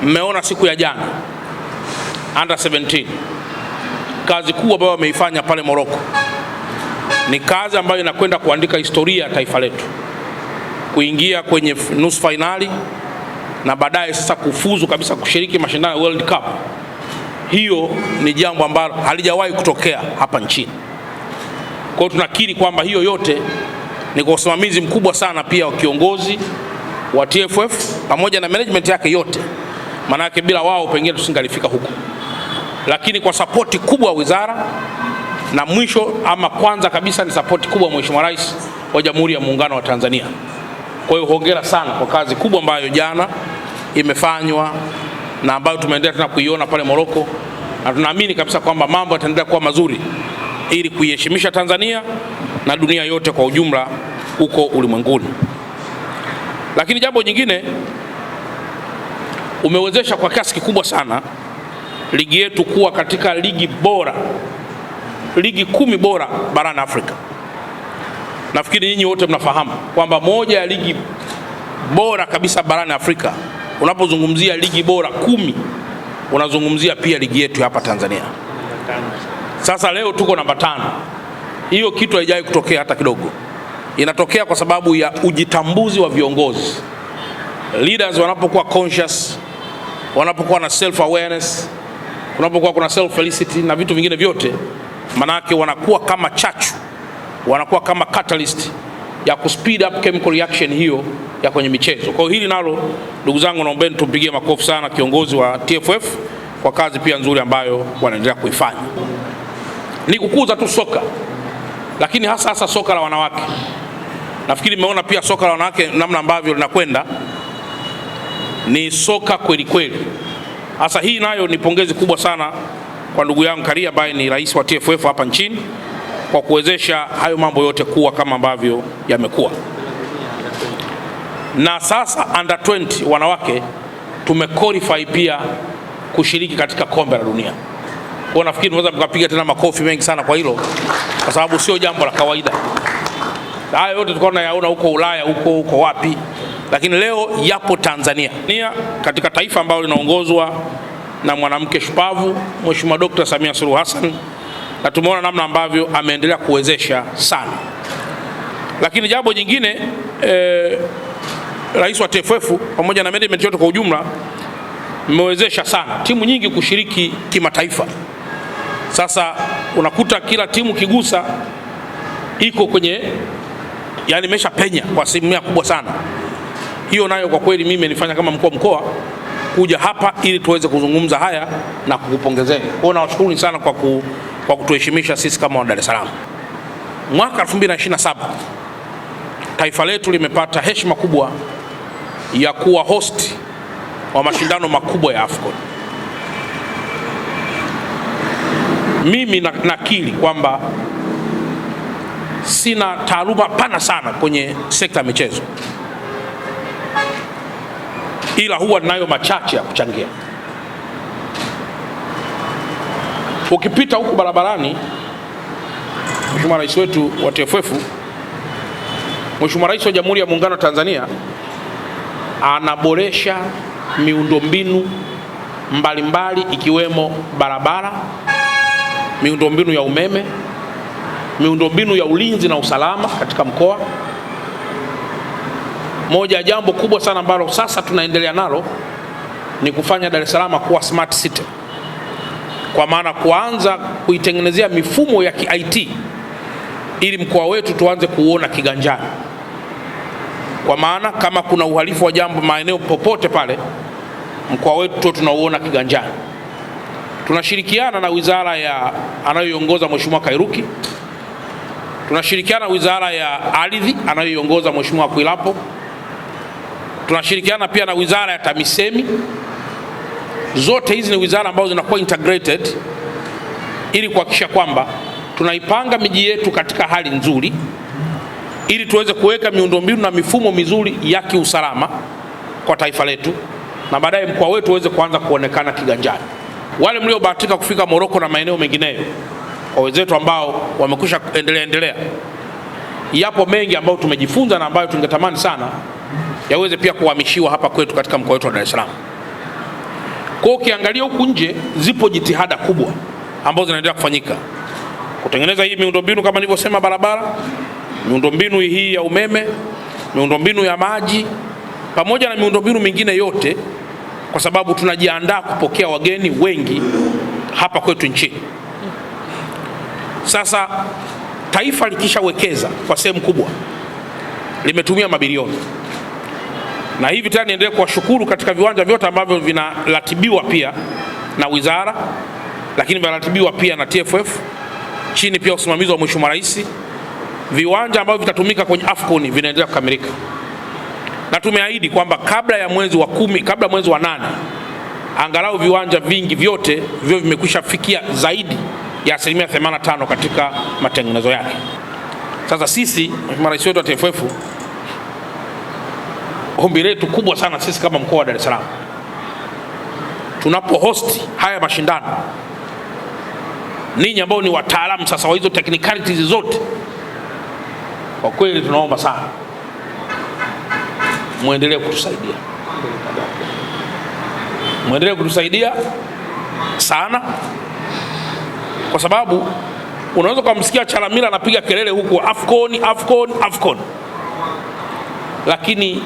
Mmeona siku ya jana under 17 kazi kubwa ambayo wameifanya pale Morocco ni kazi ambayo inakwenda kuandika historia ya taifa letu, kuingia kwenye nusu finali na baadaye sasa kufuzu kabisa kushiriki mashindano ya World Cup. Hiyo ni jambo ambalo halijawahi kutokea hapa nchini. Kwa hiyo tunakiri kwamba hiyo yote ni kwa usimamizi mkubwa sana pia wa kiongozi wa TFF pamoja na management yake yote, manake bila wao pengine tusingalifika huko, lakini kwa sapoti kubwa wa wizara, na mwisho ama kwanza kabisa ni sapoti kubwa Mheshimiwa Rais wa Jamhuri ya Muungano wa Tanzania. Kwa hiyo hongera sana kwa kazi kubwa ambayo jana imefanywa na ambayo tumeendelea tena kuiona pale Morocco, na tunaamini kabisa kwamba mambo yataendelea kuwa mazuri ili kuiheshimisha Tanzania na dunia yote kwa ujumla huko ulimwenguni. Lakini jambo jingine, umewezesha kwa kiasi kikubwa sana ligi yetu kuwa katika ligi bora, ligi 10 bora barani Afrika. Nafikiri nyinyi wote mnafahamu kwamba moja ya ligi bora kabisa barani Afrika, unapozungumzia ligi bora 10 unazungumzia pia ligi yetu hapa Tanzania. Sasa leo tuko namba 5. Hiyo kitu haijawahi kutokea hata kidogo. Inatokea kwa sababu ya ujitambuzi wa viongozi. Leaders wanapokuwa conscious, wanapokuwa na self awareness, unapokuwa kuna self felicity na vitu vingine vyote, manake wanakuwa kama chachu, wanakuwa kama catalyst ya kuspeed up chemical reaction hiyo ya kwenye michezo. Kwa hiyo hili nalo, ndugu zangu, naombeni tumpigie makofi sana kiongozi wa TFF kwa kazi pia nzuri ambayo wanaendelea kuifanya. Ni kukuza tu soka, lakini hasa soka la wanawake. Nafikiri mmeona pia soka la wanawake namna ambavyo linakwenda, ni soka kweli kweli. Sasa hii nayo ni pongezi kubwa sana kwa ndugu yangu Karia ambaye ni rais wa TFF hapa nchini kwa kuwezesha hayo mambo yote kuwa kama ambavyo yamekuwa. Na sasa under 20 wanawake tumequalify pia kushiriki katika kombe la dunia. Kwa nafikiri tunaweza mkapiga tena makofi mengi sana kwa hilo, kwa sababu sio jambo la kawaida. Haya yote tulikuwa tunayaona huko Ulaya, huko wapi, lakini leo yapo Tanzania, katika taifa ambalo linaongozwa na mwanamke shupavu Mheshimiwa Dr. Samia Suluhu Hassan, na tumeona namna ambavyo ameendelea kuwezesha sana. Lakini jambo jingine, rais wa TFF pamoja na management yote kwa ujumla mmewezesha sana timu nyingi kushiriki kimataifa. Sasa unakuta kila timu kigusa iko kwenye, yani imesha penya kwa asilimia kubwa sana. Hiyo nayo kwa kweli mimi nilifanya kama mkuu wa mkoa kuja hapa ili tuweze kuzungumza haya na kukupongezeni. Kwa hiyo nawashukuru sana kwa kutuheshimisha sisi kama wa Dar es Salaam. Mwaka 2027 taifa letu limepata heshima kubwa ya kuwa host wa mashindano makubwa ya AFCON. Mimi nakiri kwamba sina taaluma pana sana kwenye sekta ya michezo, ila huwa ninayo machache ya kuchangia. Ukipita huku barabarani, Mheshimiwa Rais wetu wa TFF, Mheshimiwa Rais wa Jamhuri ya Muungano wa Tanzania anaboresha miundombinu mbalimbali ikiwemo barabara, miundombinu ya umeme, miundombinu ya ulinzi na usalama katika mkoa. Moja ya jambo kubwa sana ambalo sasa tunaendelea nalo ni kufanya Dar es Salaam kuwa smart city, kwa maana kuanza kuitengenezea mifumo ya ki-IT ili mkoa wetu tuanze kuona kiganjani. Kwa maana kama kuna uhalifu wa jambo maeneo popote pale, mkoa wetu tu tunauona kiganjani. Tunashirikiana na wizara ya anayoiongoza Mheshimiwa Kairuki, tunashirikiana na wizara ya ardhi anayoiongoza Mheshimiwa Kwilapo, tunashirikiana pia na wizara ya TAMISEMI. Zote hizi ni wizara ambazo zinakuwa integrated ili kuhakikisha kwamba tunaipanga miji yetu katika hali nzuri ili tuweze kuweka miundombinu na mifumo mizuri ya kiusalama kwa taifa letu, na baadaye mkoa wetu uweze kuanza kuonekana kiganjani. Wale mliobahatika kufika Morocco na maeneo mengineyo, kwa wenzetu ambao wamekwisha endelea, yapo mengi ambayo tumejifunza na ambayo tungetamani sana yaweze pia kuhamishiwa hapa kwetu katika mkoa wetu wa Dar es Salaam. Kwa ukiangalia huku nje zipo jitihada kubwa ambazo zinaendelea kufanyika kutengeneza hii miundombinu kama nilivyosema, barabara, miundombinu hii ya umeme, miundombinu ya maji, pamoja na miundombinu mingine yote, kwa sababu tunajiandaa kupokea wageni wengi hapa kwetu nchini. Sasa taifa likishawekeza kwa sehemu kubwa, limetumia mabilioni, na hivi tena niendelee kuwashukuru katika viwanja vyote ambavyo vinaratibiwa pia na wizara, lakini vinaratibiwa pia na TFF chini pia usimamizi wa Mheshimiwa Rais. Viwanja ambavyo vitatumika kwenye AFCON vinaendelea kukamilika, na tumeahidi kwamba kabla ya mwezi wa 10, kabla mwezi wa 8, angalau viwanja vingi vyote vio vimekwisha fikia zaidi ya 85% katika matengenezo yake. Sasa sisi, Mheshimiwa Rais wetu wa TFF, ombi letu kubwa sana sisi kama mkoa wa Dar es Salaam, tunapo host haya mashindano, ninyi ambao ni wataalamu sasa wa hizo technicalities zote, kwa kweli tunaomba sana muendelee kutusaidia, muendelee kutusaidia sana, kwa sababu unaweza kumsikia Chalamila anapiga kelele huku AFCON AFCON AFCON, lakini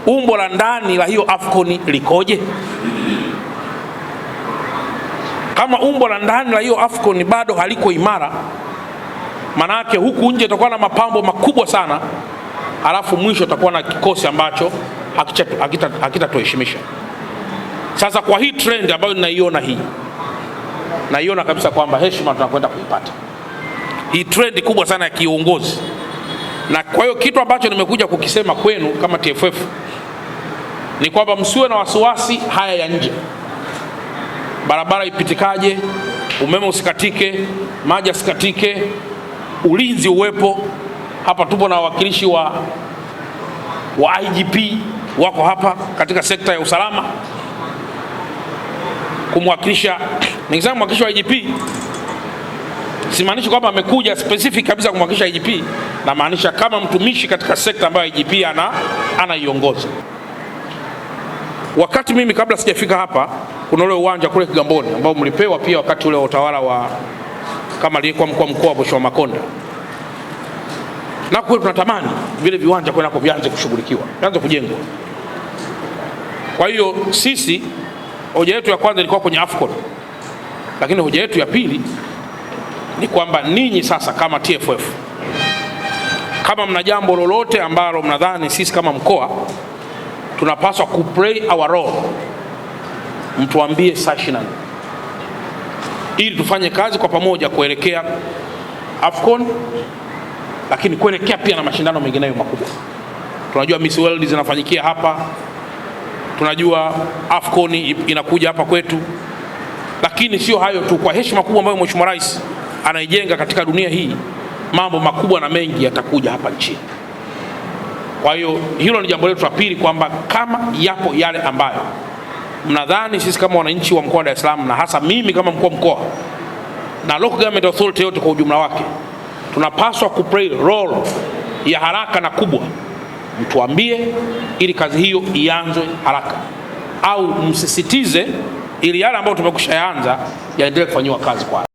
umbo la ndani la hiyo AFCON likoje? Kama umbo la ndani la hiyo AFCON bado haliko imara, manake huku nje tutakuwa na mapambo makubwa sana, alafu mwisho tutakuwa na kikosi ambacho hakitatuheshimisha. Sasa kwa hii trend ambayo ninaiona hii, naiona kabisa kwamba heshima tunakwenda kuipata. Hii trend kubwa sana ya kiongozi. Na kwa hiyo kitu ambacho nimekuja kukisema kwenu kama TFF ni kwamba msiwe na wasiwasi haya ya nje. Barabara ipitikaje, umeme usikatike, maji usikatike, ulinzi uwepo. Hapa tupo na wawakilishi wa IGP wako hapa katika sekta ya usalama kumwakilisha. Nikisema mwakilishi wa IGP simaanishi kwamba amekuja specific kabisa kumwakilisha IGP, na maanisha kama mtumishi katika sekta ambayo IGP anaiongoza. Wakati mimi kabla sijafika hapa, kuna ule uwanja kule Kigamboni ambao mlipewa pia wakati ule wa utawala wa kama aliyekuwa mkuu wa mkoa Mheshimiwa Makonda. Na kwa tunatamani vile viwanja kwenda vianze kushughulikiwa, vianze kujengwa. Kwa hiyo sisi hoja yetu ya kwanza ilikuwa kwenye AFCON, lakini hoja yetu ya pili ni kwamba ninyi sasa kama TFF, kama mna jambo lolote ambalo mnadhani sisi kama mkoa tunapaswa kuplay our role, mtuambie saa 24 ili tufanye kazi kwa pamoja kuelekea AFCON, lakini kuelekea pia na mashindano mengineyo makubwa. Tunajua Miss World zinafanyikia hapa, tunajua AFCON inakuja hapa kwetu, lakini sio hayo tu. Kwa heshima kubwa ambayo Mheshimiwa Rais anaijenga katika dunia hii, mambo makubwa na mengi yatakuja hapa nchini. Kwa hiyo hilo ni jambo letu la pili, kwamba kama yapo yale ambayo mnadhani sisi kama wananchi wa mkoa wa Dar es Salaam, na hasa mimi kama mkuu wa mkoa na local government authority yote kwa ujumla wake, tunapaswa kuplay role ya haraka na kubwa, mtuambie ili kazi hiyo ianzwe haraka, au msisitize ili yale ambayo tumekushaaanza yaendelee kufanywa kazi kwa